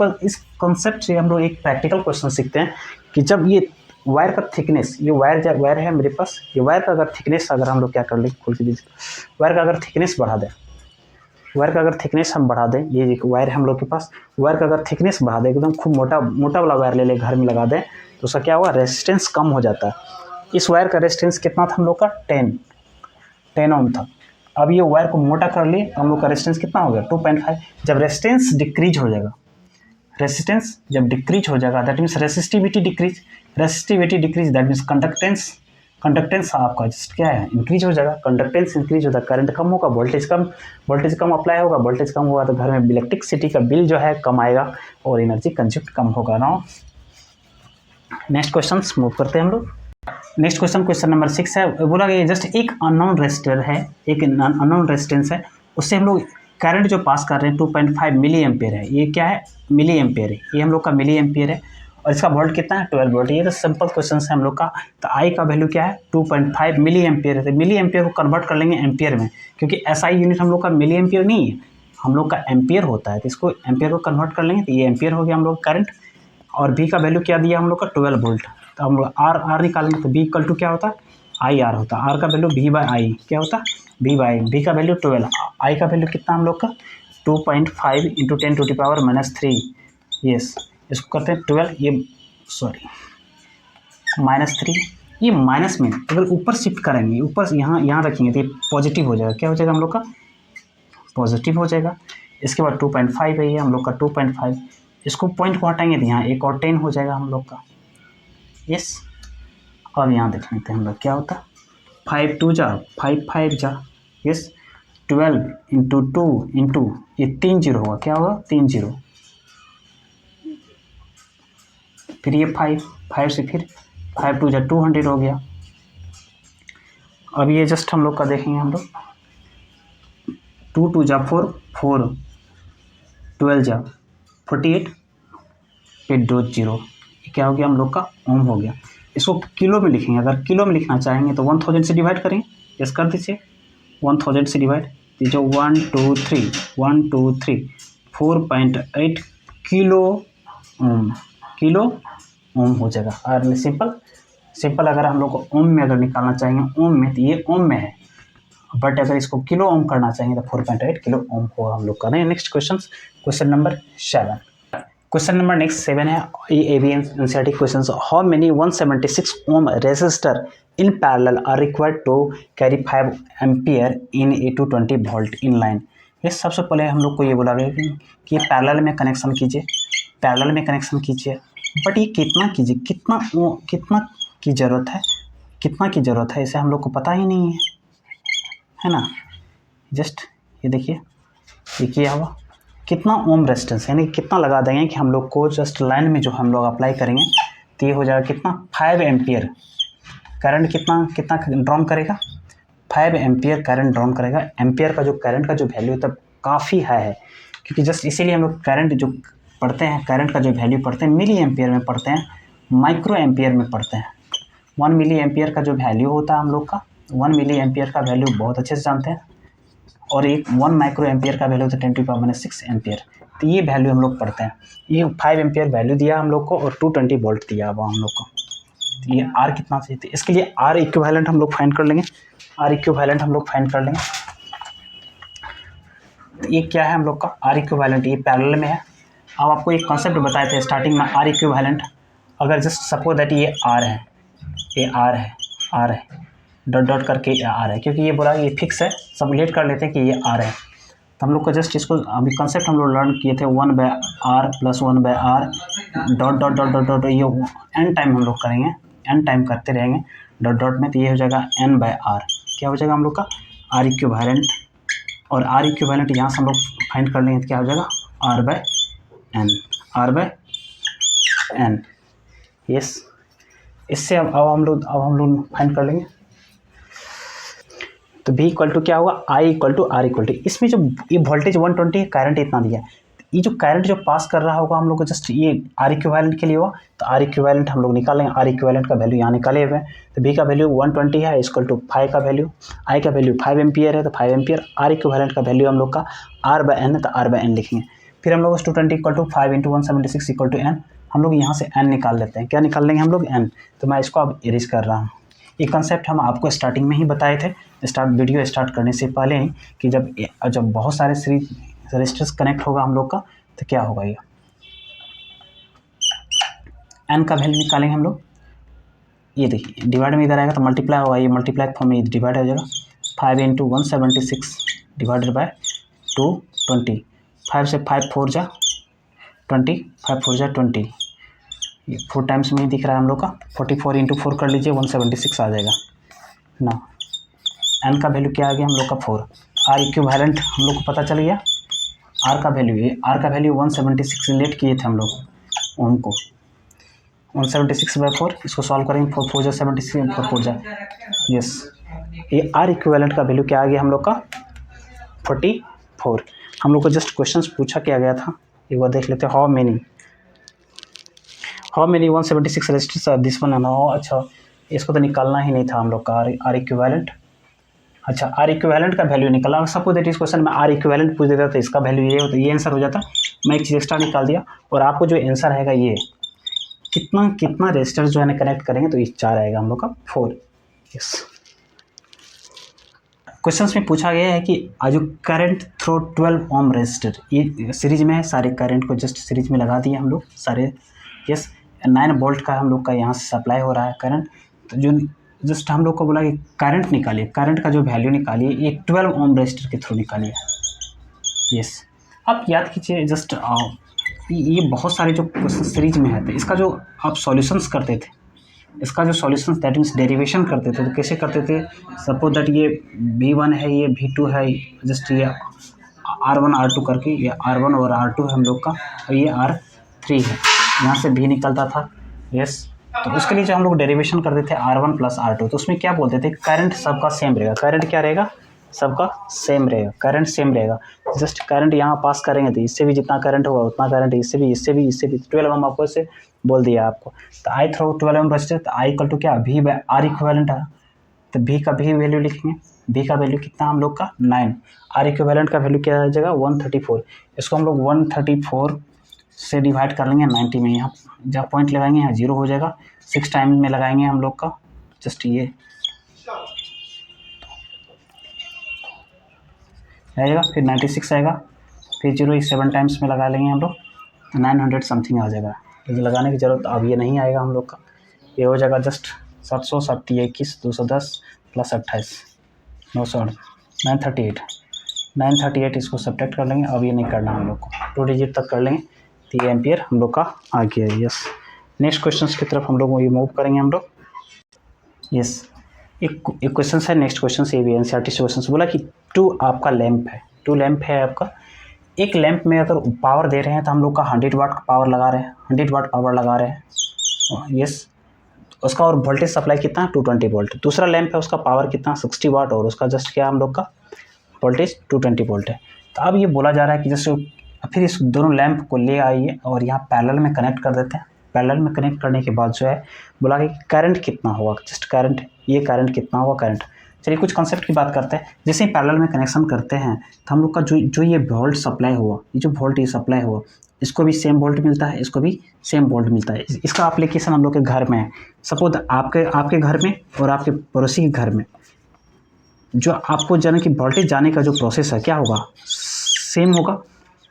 कॉन्सेप्ट से हम लोग एक प्रैक्टिकल क्वेश्चन सीखते हैं कि जब ये वायर का थिकनेस, ये वायर है मेरे पास, ये वायर का अगर थिकनेस अगर हम लोग क्या कर लें, खोल के दीजिए, वायर का अगर थिकनेस बढ़ा दें, वायर का अगर थिकनेस हम बढ़ा दें, ये वायर है हम लोग के पास, वायर का अगर थिकनेस बढ़ा दें, एकदम खूब मोटा वाला वायर ले घर में लगा दें, तो उसका क्या होगा, रेजिस्टेंस कम हो जाता है। इस वायर का रेजिस्टेंस कितना था हम लोग का, 10 ओम था। अब ये वायर को मोटा कर लिए तो हम लोग का रेजिस्टेंस कितना हो गया, 2.5। जब रेजिस्टेंस डिक्रीज हो जाएगा, रेजिस्टेंस जब डिक्रीज हो जाएगा that means resistivity decrease that means conductance आपका क्या है, इंक्रीज हो जाएगा। कंडक्टेंस इंक्रीज होता है, करंट कम होगा, वोल्टेज कम अप्लाई होगा, वोल्टेज कम होगा तो घर में इलेक्ट्रिसिटी का बिल जो है कम आएगा और एनर्जी कंज्यूम कम होगा। नाउ नेक्स्ट क्वेश्चन मूव करते हैं हम लोग। नेक्स्ट क्वेश्चन नंबर 6 है, बोला गया जस्ट एक अननोन रेजिस्टर है, एक अननोन रेजिस्टेंस है, उससे हम लोग करंट जो पास कर रहे हैं 2.5 मिली एम्पियर है। ये क्या है, मिली एम्पियर है, ये हम लोग का मिली एम्पियर है और इसका वोल्ट कितना है, 12 वोल्ट। ये तो सिंपल क्वेश्चन है हम लोग का। तो आई का वैल्यू क्या है, 2.5 मिली एम्पियर है। तो मिली एम्पियर को कन्वर्ट कर लेंगे एम्पियर में, क्योंकि एसआई यूनिट हम लोग का मिली एम्पियर नहीं है, हम लोग का एम्पियर होता है। तो इसको एम्पियर को कन्वर्ट कर लेंगे तो ये एम्पियर हो गया हम लोग करंट। और बी का वैल्यू क्या दिया हम लोग का, 12 वोल्ट। तो हम लोग आर निकालेंगे तो बी इक्वल टू क्या होता है, आई आर होता है। आर का वैल्यू बी बाई आई क्या होता है, बी बाई। बी का वैल्यू 12, आई का वैल्यू कितना हम लोग का 2.5 इंटू 10⁻³ यस। इसको करते हैं 12, ये सॉरी -3, ये माइनस में अगर ऊपर शिफ्ट करेंगे, ऊपर से यहाँ रखेंगे तो ये पॉजिटिव हो जाएगा। क्या हो जाएगा हम लोग का, पॉजिटिव हो जाएगा। इसके बाद 2.5 है ये हम लोग का 2.5, इसको पॉइंट को हटाएंगे तो यहाँ एक और 10 हो जाएगा हम लोग का यस। अब यहाँ देख लेते हैं हम लोग क्या होता है, 5 2 जा 5 5 जा यस, 12 इंटू 2 इंटू ये 3 0 होगा, क्या होगा 3 0, फिर ये 5 से फिर 5 2 जा 200 हो गया। अब ये जस्ट हम लोग का देखेंगे हम लोग 2 2 जा 4 4, 12 जा 48, फिर 2 0, क्या हो गया हम लोग का ओम हो गया। इसको किलो में लिखेंगे, अगर किलो में लिखना चाहेंगे तो 1000 से डिवाइड करेंगे, यस कर दीजिए 1000 से डिवाइड, जो 1 2 3 4.8 किलो ओम हो जाएगा। और सिंपल अगर हम लोग को ओम में अगर निकालना चाहेंगे ओम में तो ये ओम में है, बट अगर इसको किलो ओम करना चाहेंगे तो 4.8 किलो ओम होगा हम लोग का। Next question number 7। Question number next 7 है, NCERT question. How many 176 ohm resistor in parallel are required to carry 5 ampere in 220 volt in line. ये सबसे पहले हम लोग को ये बोला गया कि पैरेलल में कनेक्शन कीजिए, बट ये कितना कीजिए, कितना की ज़रूरत है, इसे हम लोग को पता ही नहीं है ना। जस्ट ये देखिए ये किया हुआ कितना ओम रेजिस्टेंस, यानी कितना लगा देंगे कि हम लोग को जस्ट लाइन में जो हम लोग अप्लाई करेंगे तो ये हो जाएगा कितना 5 एम्पियर करंट, कितना ड्रॉन करेगा 5 एम्पियर करंट ड्रॉन करेगा। एम्पियर का जो करंट का जो वैल्यू तब काफ़ी हाई है, क्योंकि जस्ट इसीलिए हम लोग करंट जो पढ़ते हैं, करंट का जो वैल्यू पढ़ते हैं मिली एम्पियर में पढ़ते हैं, माइक्रो एम्पियर में पढ़ते हैं। 1 मिली एम्पियर का जो वैल्यू होता है हम लोग का, 1 मिली एम्पियर का वैल्यू बहुत अच्छे से जानते हैं, और एक 1 माइक्रो एम्पियर का वैल्यू होता है 10⁻⁶ एम्पियर। तो ये वैल्यू हम लोग पढ़ते हैं। ये 5 एम्पियर वैल्यू दिया हम लोग को और 220 वोल्ट दिया हुआ हम लोग को। तो ये आर कितना चाहिए, तो इसके लिए आर इक्विवेलेंट हम लोग फाइंड कर लेंगे। तो ये क्या है हम लोग का आर इक्विवेलेंट, ये पैरेलल में है। अब आपको एक कॉन्सेप्ट बताए थे स्टार्टिंग में, आर इक्विवेलेंट। अगर जस्ट सपोज दैट ये आर है, डॉट करके आर है, क्योंकि ये बोला ये फिक्स है, सब रिलेट कर लेते हैं कि ये आर है। तो हम लोग को जस्ट इसको अभी कॉन्सेप्ट हम लोग लर्न किए थे 1/r + 1/r डॉट ये n टाइम हम लोग करेंगे, n टाइम करते रहेंगे डॉट में, तो ये हो जाएगा n/r। क्या हो जाएगा हम लोग का आर इक्विवेलेंट, और आर इक्विवेलेंट यहाँ से हम लोग फाइंड कर लेंगे तो क्या हो जाएगा r/n यस। इससे अब हम लोग फाइंड कर लेंगे। तो V इक्वल टू क्या होगा, I equal to R equal to, इसमें जो ये वोल्टेज 120 करंट इतना दिया, ये जो करंट जो पास कर रहा होगा हम लोग को जस्ट ये R इक्विवेलेंट के लिए होगा। तो R इक्विवेलेंट हम लोग निकालेंगे, R इक्विवेलेंट का वैल्यू यहाँ निकाले हुए हैं। तो V का वैल्यू 120 है, इक्वल टू 5 का वैल्यू, I का वैल्यू 5 एम्पियर है तो 5 एम्पियर, R इक्विवेलेंट का वैल्यू हम लोग का R/n है तो R/n लिखेंगे। फिर हम लोग 220 equal to 5 into 176 equal to n, हम लोग यहाँ से n निकाल लेते हैं। क्या निकाल लेंगे हम लोग n, तो मैं इसको अब इरेज कर रहा हूँ। ये कंसेप्ट हम आपको स्टार्टिंग में ही बताए थे, वीडियो स्टार्ट करने से पहले ही, कि जब बहुत सारे सीरीज रजिस्टर्स कनेक्ट होगा हम लोग का तो क्या होगा, ये एन का वैल्यू निकालेंगे हम लोग। ये देखिए डिवाइड में इधर आएगा तो मल्टीप्लाई होगा, ये मल्टीप्लाई फॉर्म में डिवाइड हो जाएगा। 5 × 176 डिवाइडेड बाय 220, 5 से 5 4 जा 20, 5 4 जा 20, ये 4 टाइम्स में ही दिख रहा है हम लोग का। 44 × 4 कर लीजिए, 176 आ जाएगा ना। एन का वैल्यू क्या आ गया हम लोग का 4। आर इक्विवेलेंट हम लोग को पता चल गया। आर का वैल्यू 176 रिलेट किए थे हम लोग उनको। 176/4 इसको सॉल्व करेंगे, 4 4 जा 76, 4 4 जा यस। ये आर इक्विवेलेंट का वैल्यू क्या आ गया हम लोग का 44। हम लोग को जस्ट क्वेश्चंस पूछा क्या गया था, एक बार देख लेते हैं। How many 176 resistors are this one and how. अच्छा इसको तो निकालना ही नहीं था हम लोग का आर इक्विवेलेंट। अच्छा आर इक्विवेलेंट का वैल्यू निकाला। सपोज दैट इस क्वेश्चन में आर इक्विवेलेंट पूछ देता तो इसका वैल्यू ये होता, ये आंसर हो जाता। मैं एक चीज़ एक्स्ट्रा निकाल दिया, और आपको जो आंसर आएगा ये कितना रजिस्टर जो है ना कनेक्ट करेंगे तो ये 4 आएगा हम लोग का 4। यस क्वेश्चंस में पूछा गया है कि जो करंट थ्रू 12 ओम रजिस्टर, ये सीरीज में है, सारे करंट को जस्ट सीरीज में लगा दिए हम लोग सारे। यस 9 वोल्ट का हम लोग का यहाँ से सप्लाई हो रहा है करंट। तो जो जस्ट हम लोग को बोला कि करंट निकालिए, करंट का जो वैल्यू निकालिए ये 12 ओम रजिस्टर के थ्रू निकालिए। यस आप याद कीजिए जस्ट ये बहुत सारे जो क्वेश्चन सीरीज में है, तो इसका जो आप सॉल्यूशंस करते थे, इसका जो सॉल्यूशंस दैट मीन्स डेरिवेशन करते थे, तो कैसे करते थे। सपोज दैट ये V1 है, ये V2 है, जस्ट ये R1 R2 करके, ये R1 और R2 है हम लोग का, और ये R3 है, यहाँ से V निकलता था। यस तो उसके लिए जो हम लोग डेरिवेशन करते थे R1 + R2, तो उसमें क्या बोलते थे, करंट सबका सेम रहेगा। करंट क्या रहेगा, सबका सेम रहेगा, करंट सेम रहेगा। जस्ट करंट यहाँ पास करेंगे तो इससे भी जितना करंट होगा उतना करंट इससे भी 12 हम आपको इससे बोल दिया आपको। तो आई थ्रो 12 ओम रजिस्टर, तो आई इक्वल टू क्या, V/R इक्विवेलेंट है, तो V का भी वैल्यू लिखेंगे। V का वैल्यू कितना हम लोग का 9। आर इक्विवेलेंट का वैल्यू क्या आ जाएगा 134। इसको हम लोग 134 से डिवाइड कर लेंगे 90 में, यहाँ जहाँ पॉइंट लगाएंगे यहाँ 0 हो जाएगा। 6 टाइम में लगाएंगे हम लोग का, जस्ट ये आएगा, फिर 96 आएगा, फिर 0 7 टाइम्स में लगा लेंगे हम लोग, 900 समथिंग आ जाएगा। लेकिन लगाने की ज़रूरत अब ये नहीं आएगा हम लोग का, ये हो जाएगा जस्ट 700 7 21 210 + 28 900 938 इसको सब्ट्रैक्ट कर लेंगे। अब ये नहीं करना हम लोग को, 2 डिजिट तक कर लेंगे तो ये एम्पियर हम लोग का आ गया है। यस नेक्स्ट क्वेश्चन की तरफ हम लोग ये मूव करेंगे हम लोग। यस एक क्वेश्चन है, नेक्स्ट क्वेश्चन ये भी NCERT क्वेश्चन बोला कि 2 आपका लैंप है, 2 लैंप है आपका। एक लैंप में अगर पावर दे रहे हैं तो हम लोग का 100 वाट का पावर लगा रहे हैं, 100 वाट पावर लगा रहे हैं। यस उसका और वोल्टेज सप्लाई कितना 220 वोल्ट। दूसरा लैंप है उसका पावर कितना 60 वाट, और उसका जस्ट क्या हम लोग का वोल्टेज 220 वोल्ट है। तो अब ये बोला जा रहा है कि जैसे फिर इस दोनों लैंप को ले आइए और यहाँ पैरेलल में कनेक्ट कर देते हैं। पैरेलल में कनेक्ट करने के बाद जो है बोला कि करंट कितना होगा, जस्ट करंट, ये करंट कितना होगा करंट। चलिए कुछ कॉन्सेप्ट की बात करते हैं। जैसे ही पैरेलल में कनेक्शन करते हैं तो हम लोग का जो ये वोल्ट सप्लाई हुआ, ये जो वोल्ट ये सप्लाई हुआ, इसको भी सेम वोल्ट मिलता है, इसको भी सेम वोल्ट मिलता है। इसका एप्लीकेशन हम लोग के घर में है। सपोज आपके घर में और आपके पड़ोसी के घर में जो आपको जाने की वोल्टेज जाने का जो प्रोसेस है क्या होगा, सेम होगा,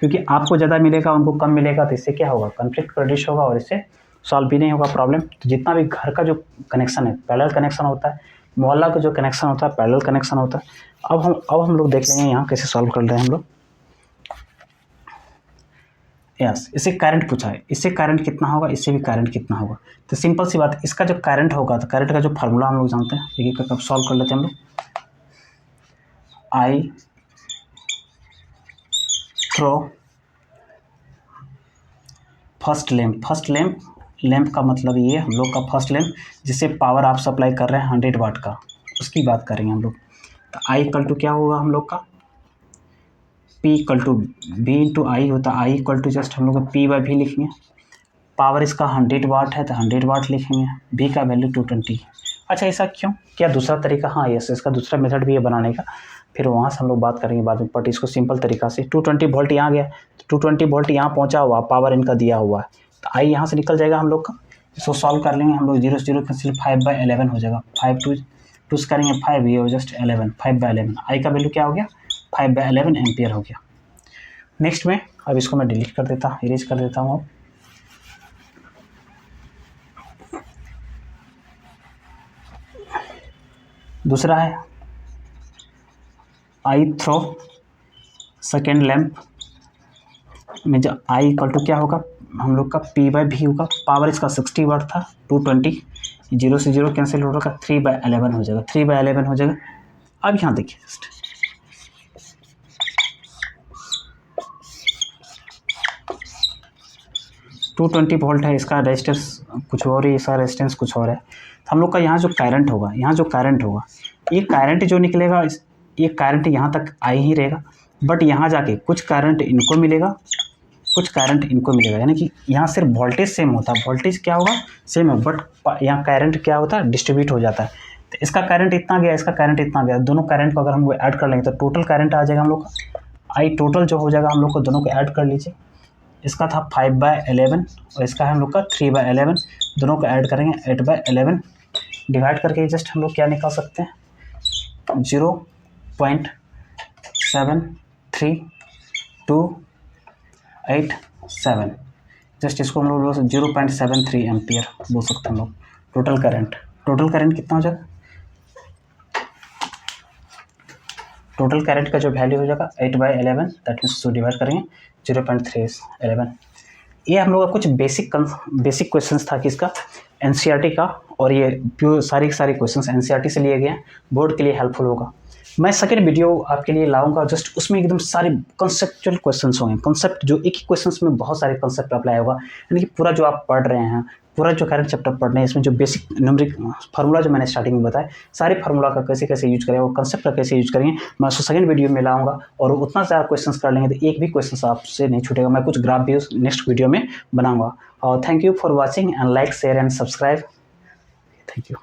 क्योंकि आपको ज़्यादा मिलेगा उनको कम मिलेगा, तो इससे क्या होगा कॉन्फ्लिक्ट प्रोड्यूस होगा और इससे सॉल्व भी नहीं होगा प्रॉब्लम। तो जितना भी घर का जो कनेक्शन है पैरेलल कनेक्शन होता है, मोहल्ला का जो कनेक्शन होता है पैरेलल कनेक्शन होता है। अब हम लोग देख लेंगे यहाँ कैसे सॉल्व कर रहे हैं हम लोग। यस इससे करंट पूछा है, इससे करंट कितना होगा, इससे भी करंट कितना होगा। तो सिंपल सी बात, इसका जो करंट होगा तो करंट का जो फार्मूला हम लोग जानते हैं, एक एक सॉल्व कर लेते हैं हम लोग। आई थ्रो फर्स्ट लैंप का मतलब ये हम लोग का फर्स्ट लैंप जिससे पावर आप सप्लाई कर रहे हैं 100 वाट का, उसकी बात करेंगे हम लोग। तो आई इक्वल टू क्या होगा हम लोग का, P equal to V into I होता है। आई इक्वल टू जस्ट हम लोग P/V लिखेंगे। पावर इसका 100 वाट है तो 100 वाट लिखेंगे। V का वैल्यू 220। अच्छा ऐसा क्यों, क्या दूसरा तरीका, हाँ यस इसका दूसरा मेथड भी है बनाने का, फिर वहाँ से हम लोग बात करेंगे बाद में। बट इसको सिंपल तरीका से 220 वोल्ट यहाँ गया तो 220 वोल्ट यहाँ पहुँचा हुआ, पावर इनका दिया हुआ है, तो आई यहाँ से निकल जाएगा हम लोग का। इसको सॉल्व कर लेंगे हम लोग, 0 से 0 कैंसिल, 5/11 हो जाएगा। 5 टू करेंगे 5, ये हो जस्ट 11, 5/11। आई का वैल्यू क्या हो गया, 5/11 एम्पियर हो गया। नेक्स्ट में अब इसको मैं डिलीट कर देता, इरेज कर देता हूँ। दूसरा है आई थ्रो सेकेंड लैंप में जो आई इक्वल टू क्या होगा हम लोग का P/V होगा। पावर इसका 60 वाट था, 220, 0 से 0 कैंसिल हो रहा, 3/11 हो जाएगा, 3/11 हो जाएगा। अब यहाँ देखिए जस्ट 220 वोल्ट है, इसका रेजिस्टेंस कुछ और है, इसका रेजिस्टेंस कुछ और है। तो हम लोग का यहाँ जो करंट होगा, ये करंट जो निकलेगा, ये करंट यहाँ तक आई ही रहेगा, बट यहाँ जाके कुछ करंट इनको मिलेगा, कुछ करंट इनको मिलेगा, यानी कि यहाँ सिर्फ वोल्टेज सेम होता है, वोल्टेज क्या होगा सेम है, बट यहाँ करंट क्या होता है डिस्ट्रीब्यूट हो जाता है। तो इसका करंट इतना गया, इसका करंट इतना गया, दोनों करंट को अगर हम ऐड कर लेंगे तो टोटल करंट आ जाएगा हम लोग का, आई टोटल जो हो जाएगा हम लोग को, दोनों को ऐड कर लीजिए। इसका था 5/11 और इसका है हम लोग का 3/11, दोनों को ऐड करेंगे 8/11, डिवाइड करके जस्ट हम लोग क्या निकाल सकते हैं, 0.73287, जस्ट इसको हम लोग 0.73 एम्पियर बोल सकते हैं हम लोग। टोटल करंट कितना हो जाएगा, टोटल करंट का जो वैल्यू हो जाएगा 8/11, दैट मीन्स उसको डिवाइड करेंगे 0.311। ये हम लोग का कुछ बेसिक क्वेश्चंस था कि इसका एनसीईआरटी का, और ये प्योर सारे क्वेश्चंस एनसीईआरटी से लिए गए हैं, बोर्ड के लिए हेल्पफुल होगा। मैं सेकंड वीडियो आपके लिए लाऊंगा, जस्ट उसमें एकदम सारे कॉन्सेप्चुअल क्वेश्चंस होंगे, कॉन्सेप्ट जो एक ही क्वेश्चंस में बहुत सारे कॉन्सेप्ट अप्लाई होगा, यानी कि पूरा जो आप पढ़ रहे हैं, पूरा जो करंट चैप्टर पढ़ रहे हैं, इसमें जो बेसिक न्यूमेरिक फार्मूला जो मैंने स्टार्टिंग में बताया, सारे फार्मूला का कैसे यूज करें और कंसेप्ट का कैसे यूज करेंगे, मैं उसको सेकंड वीडियो में लाऊंगा, और उतना ज़्यादा क्वेश्चंस कर लेंगे तो एक भी क्वेश्चन आपसे नहीं छूटेगा। मैं कुछ ग्राफ भी नेक्स्ट वीडियो में बनाऊंगा। और thank you for watching and like share and subscribe. Thank you.